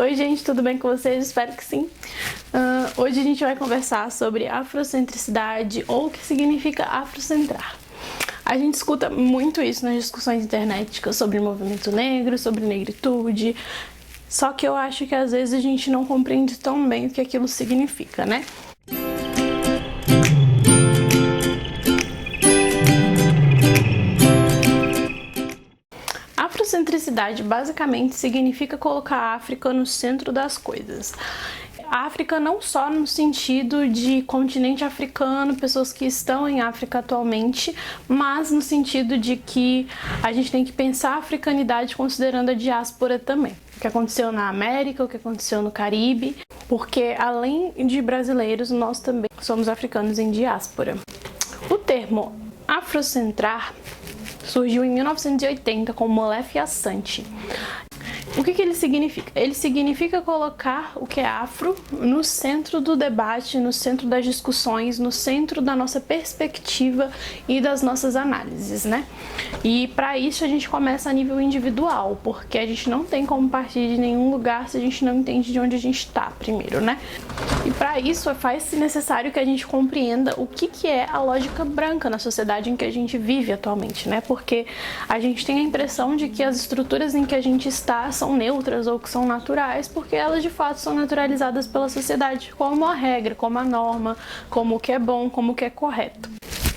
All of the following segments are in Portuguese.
Oi gente, tudo bem com vocês? Espero que sim. Hoje a gente vai conversar sobre afrocentricidade ou o que significa afrocentrar. A gente escuta muito isso nas discussões internéticas sobre movimento negro, sobre negritude, só que eu acho que às vezes a gente não compreende tão bem o que aquilo significa, né? Afrocentricidade basicamente significa colocar a África no centro das coisas. A África não só no sentido de continente africano, pessoas que estão em África atualmente, mas no sentido de que a gente tem que pensar a africanidade considerando a diáspora também. O que aconteceu na América, o que aconteceu no Caribe, porque além de brasileiros, nós também somos africanos em diáspora. O termo afrocentrar surgiu em 1980 com Molefe Assanti. O que ele significa? Ele significa colocar o que é afro no centro do debate, no centro das discussões, no centro da nossa perspectiva e das nossas análises, né? E para isso a gente começa a nível individual, porque a gente não tem como partir de nenhum lugar se a gente não entende de onde a gente está primeiro, né? E para isso faz-se necessário que a gente compreenda o que é a lógica branca na sociedade em que a gente vive atualmente, né? Porque a gente tem a impressão de que as estruturas em que a gente está são neutras ou que são naturais, porque elas de fato são naturalizadas pela sociedade como a regra, como a norma, como o que é bom, como o que é correto.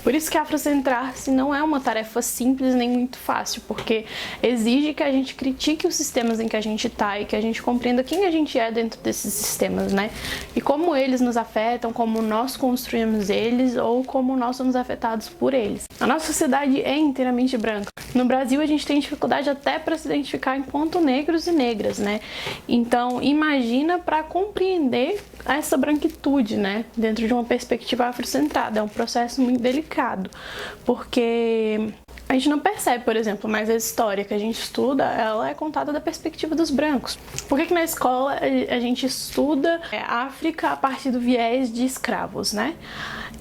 Por isso que afrocentrar-se não é uma tarefa simples nem muito fácil, porque exige que a gente critique os sistemas em que a gente está e que a gente compreenda quem a gente é dentro desses sistemas, né? E como eles nos afetam, como nós construímos eles ou como nós somos afetados por eles. A nossa sociedade é inteiramente branca. No Brasil a gente tem dificuldade até para se identificar enquanto negros e negras, né? Então imagina para compreender essa branquitude, né? Dentro de uma perspectiva afrocentrada. É um processo muito delicado, porque a gente não percebe, por exemplo, mas a história que a gente estuda, ela é contada da perspectiva dos brancos. Por que na escola a gente estuda a África a partir do viés de escravos, né?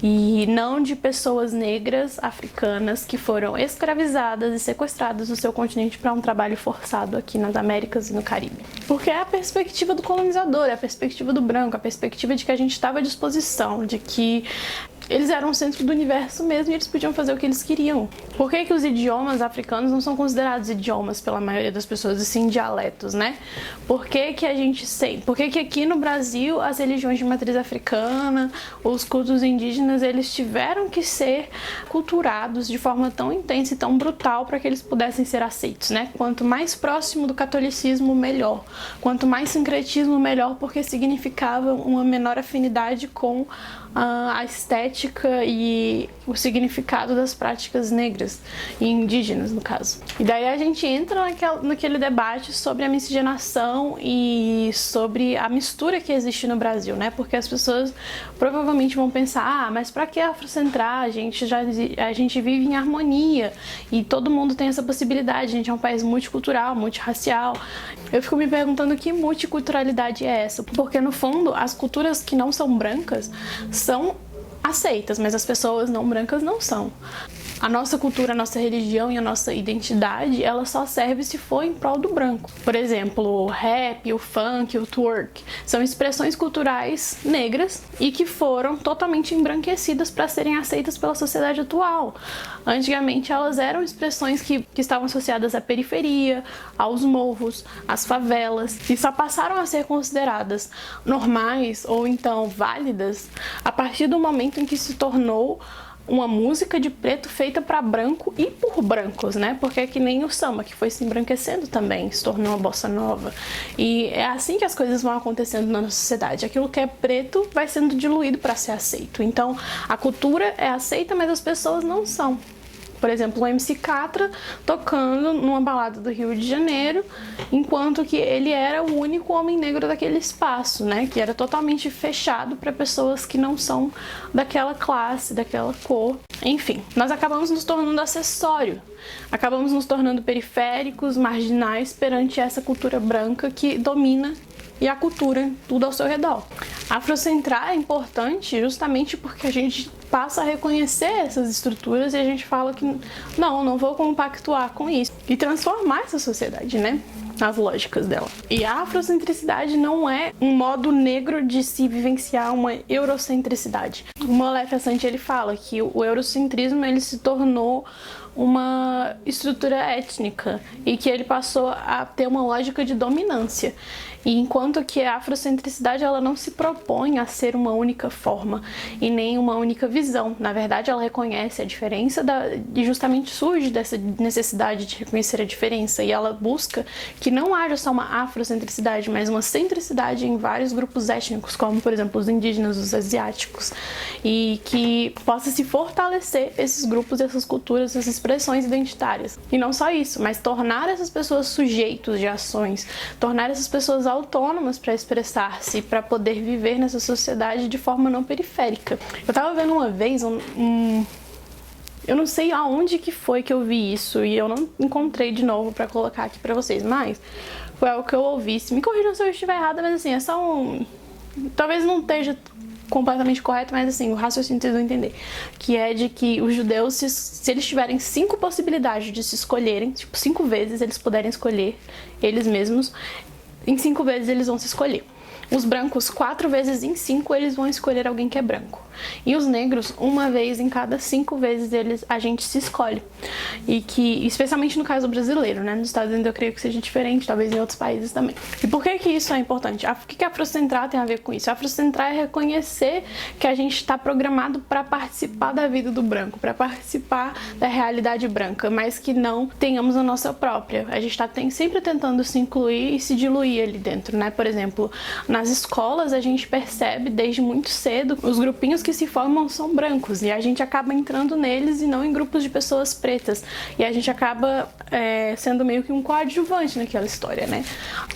E não de pessoas negras africanas que foram escravizadas e sequestradas do seu continente para um trabalho forçado aqui nas Américas e no Caribe. Porque é a perspectiva do colonizador, é a perspectiva do branco, a perspectiva de que a gente estava à disposição, de que eles eram o centro do universo mesmo e eles podiam fazer o que eles queriam. Por que os idiomas africanos não são considerados idiomas pela maioria das pessoas, e sim dialetos, né? Por que a gente sei? Por que aqui no Brasil as religiões de matriz africana, os cultos indígenas, eles tiveram que ser culturados de forma tão intensa e tão brutal para que eles pudessem ser aceitos, né? Quanto mais próximo do catolicismo, melhor. Quanto mais sincretismo, melhor, porque significava uma menor afinidade com a estética e o significado das práticas negras e indígenas, no caso. E daí a gente entra naquele debate sobre a miscigenação e sobre a mistura que existe no Brasil, né? Porque as pessoas provavelmente vão pensar, mas para que afrocentrar? A gente vive em harmonia e todo mundo tem essa possibilidade, a gente é um país multicultural, multirracial. Eu fico me perguntando que multiculturalidade é essa? Porque no fundo, as culturas que não são brancas são aceitas, mas as pessoas não brancas não são. A nossa cultura, a nossa religião e a nossa identidade, ela só serve se for em prol do branco. Por exemplo, o rap, o funk, o twerk, são expressões culturais negras e que foram totalmente embranquecidas para serem aceitas pela sociedade atual. Antigamente elas eram expressões que estavam associadas à periferia, aos morros, às favelas, e só passaram a ser consideradas normais ou então válidas a partir do momento em que se tornou uma música de preto feita para branco e por brancos, né? Porque é que nem o samba, que foi se embranquecendo também, se tornou uma bossa nova. E é assim que as coisas vão acontecendo na nossa sociedade. Aquilo que é preto vai sendo diluído para ser aceito. Então, a cultura é aceita, mas as pessoas não são. Por exemplo, o MC Catra tocando numa balada do Rio de Janeiro, enquanto que ele era o único homem negro daquele espaço, né? Que era totalmente fechado para pessoas que não são daquela classe, daquela cor. Enfim, nós acabamos nos tornando acessório, acabamos nos tornando periféricos, marginais perante essa cultura branca que domina e a cultura, tudo ao seu redor. Afrocentrar é importante justamente porque a gente passa a reconhecer essas estruturas e a gente fala que não vou compactuar com isso e transformar essa sociedade, né? nas lógicas dela. E a afrocentricidade não é um modo negro de se vivenciar uma eurocentricidade. O Molefe Assange, ele fala que o eurocentrismo ele se tornou uma estrutura étnica e que ele passou a ter uma lógica de dominância. E enquanto que a afrocentricidade ela não se propõe a ser uma única forma e nem uma única visão. Na verdade, ela reconhece a diferença e justamente surge dessa necessidade de reconhecer a diferença. E ela busca que não haja só uma afrocentricidade, mas uma centricidade em vários grupos étnicos, como, por exemplo, os indígenas, os asiáticos. E que possa se fortalecer esses grupos, essas culturas, essas expressões identitárias. E não só isso, mas tornar essas pessoas sujeitos de ações, tornar essas pessoas autônomas para expressar-se, para poder viver nessa sociedade de forma não periférica. Eu tava vendo uma vez eu não sei aonde que foi que eu vi isso e eu não encontrei de novo para colocar aqui para vocês, mas foi algo que eu ouvi. Se me corrijam se eu estiver errada, mas assim, é só talvez não esteja completamente correto, mas assim, o raciocínio vocês vão entender, que é de que os judeus, se eles tiverem 5 possibilidades de se escolherem, tipo 5 vezes eles puderem escolher eles mesmos, em 5 vezes eles vão se escolher. Os brancos, 4 vezes em 5 eles vão escolher alguém que é branco. E os negros, 1 vez em cada 5 vezes a gente se escolhe. E que, especialmente no caso brasileiro, né? Nos Estados Unidos eu creio que seja diferente, talvez em outros países também. E por que isso é importante? O que afrocentrar tem a ver com isso? Afrocentrar é reconhecer que a gente está programado para participar da vida do branco, para participar da realidade branca, mas que não tenhamos a nossa própria. A gente está sempre tentando se incluir e se diluir ali dentro, né? Por exemplo, nas escolas a gente percebe desde muito cedo os grupinhos que se formam são brancos e a gente acaba entrando neles e não em grupos de pessoas pretas e a gente acaba sendo meio que um coadjuvante naquela história, né?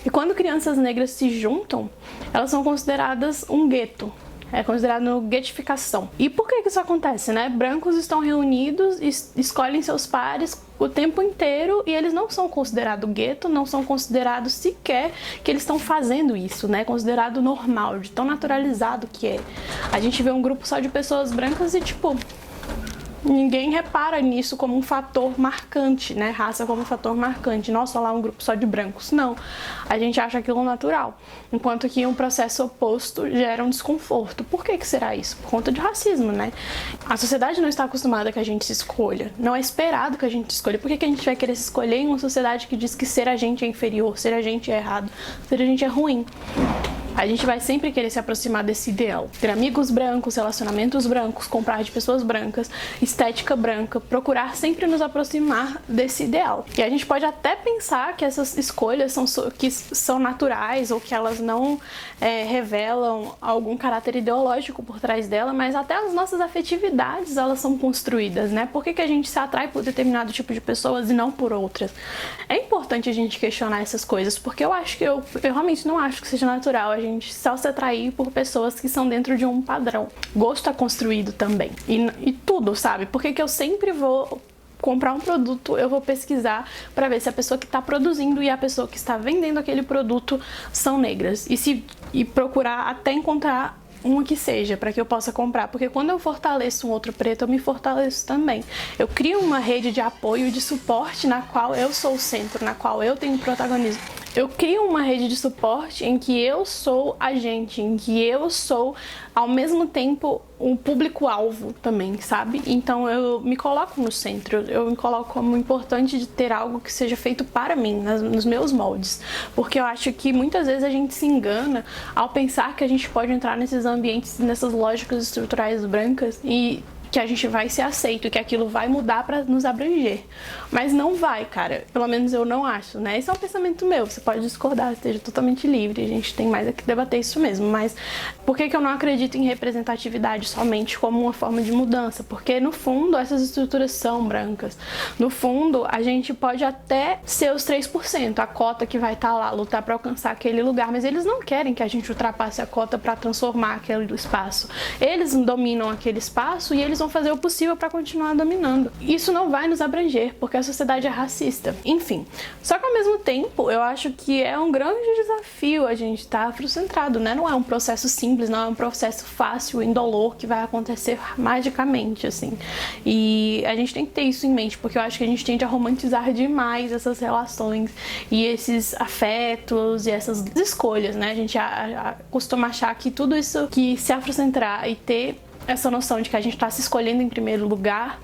E quando crianças negras se juntam, elas são consideradas um gueto. É considerado guetificação. E por que isso acontece, né? Brancos estão reunidos, escolhem seus pares o tempo inteiro e eles não são considerados gueto, não são considerados sequer que eles estão fazendo isso, né? Considerado normal, de tão naturalizado que é. A gente vê um grupo só de pessoas brancas e tipo, ninguém repara nisso como um fator marcante, né? Raça como um fator marcante. Nossa, lá um grupo só de brancos. Não. A gente acha aquilo natural. Enquanto que um processo oposto gera um desconforto. Por que será isso? Por conta de racismo, né? A sociedade não está acostumada que a gente se escolha. Não é esperado que a gente escolha. Por que a gente vai querer se escolher em uma sociedade que diz que ser a gente é inferior, ser a gente é errado, ser a gente é ruim? A gente vai sempre querer se aproximar desse ideal. Ter amigos brancos, relacionamentos brancos, comprar de pessoas brancas, estética branca, procurar sempre nos aproximar desse ideal. E a gente pode até pensar que essas escolhas são naturais ou que elas não revelam algum caráter ideológico por trás dela, mas até as nossas afetividades, elas são construídas, né? Por que a gente se atrai por determinado tipo de pessoas e não por outras? É importante a gente questionar essas coisas, porque eu realmente não acho que seja natural a gente só se atrair por pessoas que são dentro de um padrão. Gosto é construído também. E tudo, sabe? Por que eu sempre vou comprar um produto, eu vou pesquisar para ver se a pessoa que está produzindo e a pessoa que está vendendo aquele produto são negras. E procurar até encontrar uma que seja, para que eu possa comprar, porque quando eu fortaleço um outro preto, eu me fortaleço também. Eu crio uma rede de apoio e de suporte na qual eu sou o centro, na qual eu tenho protagonismo. Eu crio uma rede de suporte em que eu sou agente, em que eu sou, ao mesmo tempo, um público-alvo também, sabe? Então eu me coloco no centro, eu me coloco como importante de ter algo que seja feito para mim, nos meus moldes. Porque eu acho que muitas vezes a gente se engana ao pensar que a gente pode entrar nesses ambientes, nessas lógicas estruturais brancas e que a gente vai ser aceito, que aquilo vai mudar para nos abranger. Mas não vai, cara. Pelo menos eu não acho, né? Esse é um pensamento meu. Você pode discordar, esteja totalmente livre. A gente tem mais a que debater isso mesmo. Mas por que eu não acredito em representatividade somente como uma forma de mudança? Porque, no fundo, essas estruturas são brancas. No fundo, a gente pode até ser os 3%, a cota que vai estar lá, lutar para alcançar aquele lugar. Mas eles não querem que a gente ultrapasse a cota para transformar aquele espaço. Eles dominam aquele espaço e eles vão vão fazer o possível para continuar dominando. Isso não vai nos abranger, porque a sociedade é racista. Enfim, só que ao mesmo tempo, eu acho que é um grande desafio a gente estar afrocentrado, né? Não é um processo simples, não é um processo fácil, indolor, que vai acontecer magicamente, assim. E a gente tem que ter isso em mente, porque eu acho que a gente tende a romantizar demais essas relações e esses afetos e essas escolhas, né? A gente costuma achar que tudo isso, que se afrocentrar e ter essa noção de que a gente está se escolhendo em primeiro lugar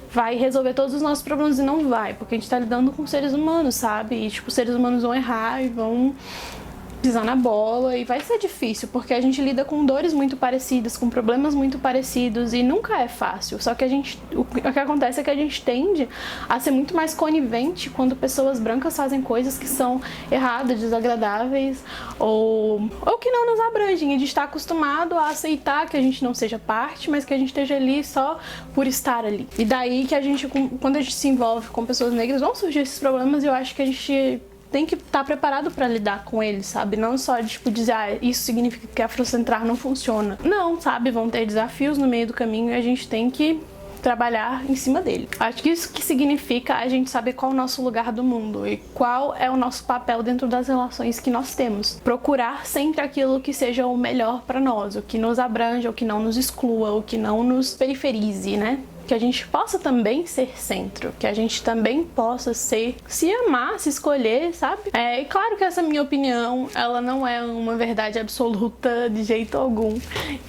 vai resolver todos os nossos problemas, e não vai, porque a gente está lidando com seres humanos, sabe? E tipo, seres humanos vão errar e vão pisar na bola, e vai ser difícil, porque a gente lida com dores muito parecidas, com problemas muito parecidos, e nunca é fácil. Só que o que acontece é que a gente tende a ser muito mais conivente quando pessoas brancas fazem coisas que são erradas, desagradáveis, ou que não nos abrangem. A gente está acostumado a aceitar que a gente não seja parte, mas que a gente esteja ali só por estar ali. E daí que quando a gente se envolve com pessoas negras, vão surgir esses problemas, e eu acho que a gente tem que estar preparado para lidar com eles, sabe? Não só de, tipo, dizer, isso significa que afrocentrar não funciona. Não, sabe? Vão ter desafios no meio do caminho e a gente tem que trabalhar em cima dele. Acho que isso que significa a gente saber qual é o nosso lugar do mundo e qual é o nosso papel dentro das relações que nós temos. Procurar sempre aquilo que seja o melhor para nós, o que nos abranja, o que não nos exclua, o que não nos periferize, né? Que a gente possa também ser centro, que a gente também possa se amar, se escolher, sabe? E claro que essa minha opinião, ela não é uma verdade absoluta de jeito algum,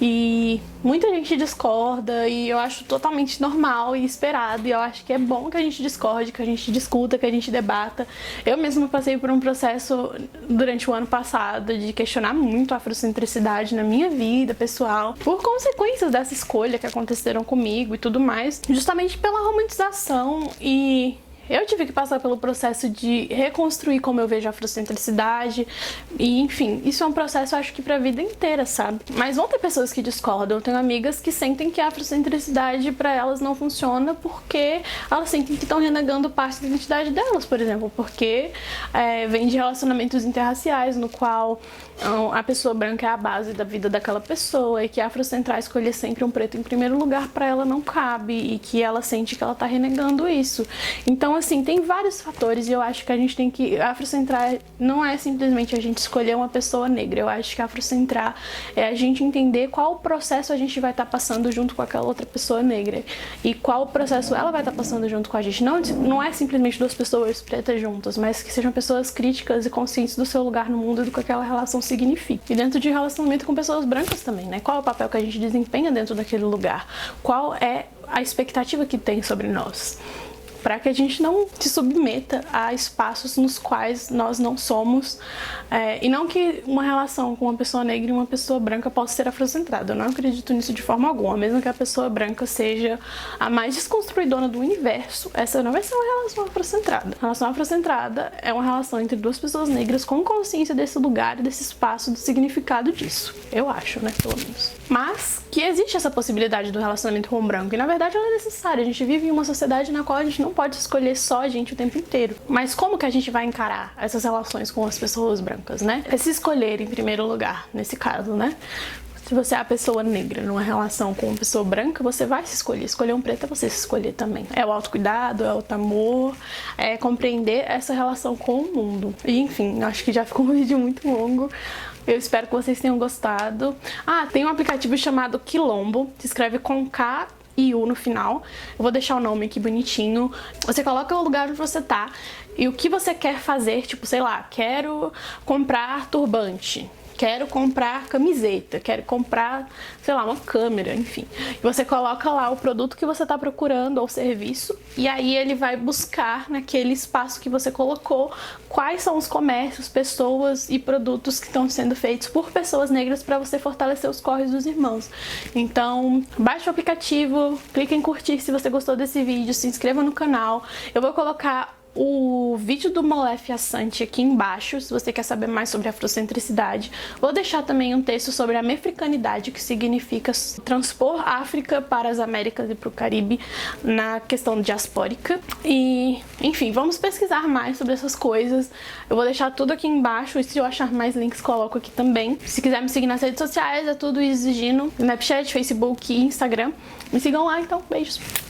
e muita gente discorda, e eu acho totalmente normal e esperado, e eu acho que é bom que a gente discorde, que a gente discuta, que a gente debata. Eu mesma passei por um processo durante o ano passado de questionar muito a afrocentricidade na minha vida pessoal, por consequências dessa escolha que aconteceram comigo e tudo mais, justamente pela romantização, e eu tive que passar pelo processo de reconstruir como eu vejo a afrocentricidade, e enfim, isso é um processo, acho que pra vida inteira, sabe? Mas vão ter pessoas que discordam. Eu tenho amigas que sentem que a afrocentricidade pra elas não funciona porque elas sentem que estão renegando parte da identidade delas, por exemplo, porque vem de relacionamentos interraciais no qual a pessoa branca é a base da vida daquela pessoa, e que a afrocentrar escolher sempre um preto em primeiro lugar pra ela não cabe, e que ela sente que ela tá renegando isso. Então, assim, tem vários fatores, e eu acho que a gente tem que... Afrocentrar não é simplesmente a gente escolher uma pessoa negra. Eu acho que afrocentrar é a gente entender qual processo a gente vai estar passando junto com aquela outra pessoa negra, e qual processo ela vai estar passando junto com a gente. Não é simplesmente duas pessoas pretas juntas, mas que sejam pessoas críticas e conscientes do seu lugar no mundo e do que aquela relação significa. E dentro de relacionamento com pessoas brancas também, né? Qual é o papel que a gente desempenha dentro daquele lugar? Qual é a expectativa que tem sobre nós? Para que a gente não se submeta a espaços nos quais nós não somos, e não que uma relação com uma pessoa negra e uma pessoa branca possa ser afrocentrada. Eu não acredito nisso de forma alguma. Mesmo que a pessoa branca seja a mais desconstruidora do universo, essa não vai ser uma relação afrocentrada. A relação afrocentrada é uma relação entre duas pessoas negras com consciência desse lugar, desse espaço, do significado disso. Eu acho, né, pelo menos. Mas que existe essa possibilidade do relacionamento com o branco, e na verdade ela é necessária. A gente vive em uma sociedade na qual a gente não pode escolher só a gente o tempo inteiro. Mas como que a gente vai encarar essas relações com as pessoas brancas, né? É se escolher em primeiro lugar, nesse caso, né? Se você é a pessoa negra numa relação com uma pessoa branca, você vai se escolher. Escolher um preto é você se escolher também. É o autocuidado, é o amor, é compreender essa relação com o mundo. E enfim, acho que já ficou um vídeo muito longo. Eu espero que vocês tenham gostado. Tem um aplicativo chamado Quilombo, se escreve com K e U no final. Eu vou deixar o nome aqui bonitinho. Você coloca o lugar onde você tá e o que você quer fazer, tipo, sei lá, quero comprar turbante, quero comprar camiseta, quero comprar, sei lá, uma câmera, enfim. E você coloca lá o produto que você está procurando ou serviço, e aí ele vai buscar naquele espaço que você colocou quais são os comércios, pessoas e produtos que estão sendo feitos por pessoas negras para você fortalecer os corres dos irmãos. Então, baixe o aplicativo, clique em curtir se você gostou desse vídeo, se inscreva no canal. Eu vou colocar o vídeo do Molefe Assanti aqui embaixo, se você quer saber mais sobre afrocentricidade. Vou deixar também um texto sobre a mefricanidade, que significa transpor a África para as Américas e para o Caribe na questão diaspórica. E, enfim, vamos pesquisar mais sobre essas coisas. Eu vou deixar tudo aqui embaixo e se eu achar mais links, coloco aqui também. Se quiser me seguir nas redes sociais, é tudo Isis Gino, Snapchat, Facebook e Instagram. Me sigam lá, então. Beijos!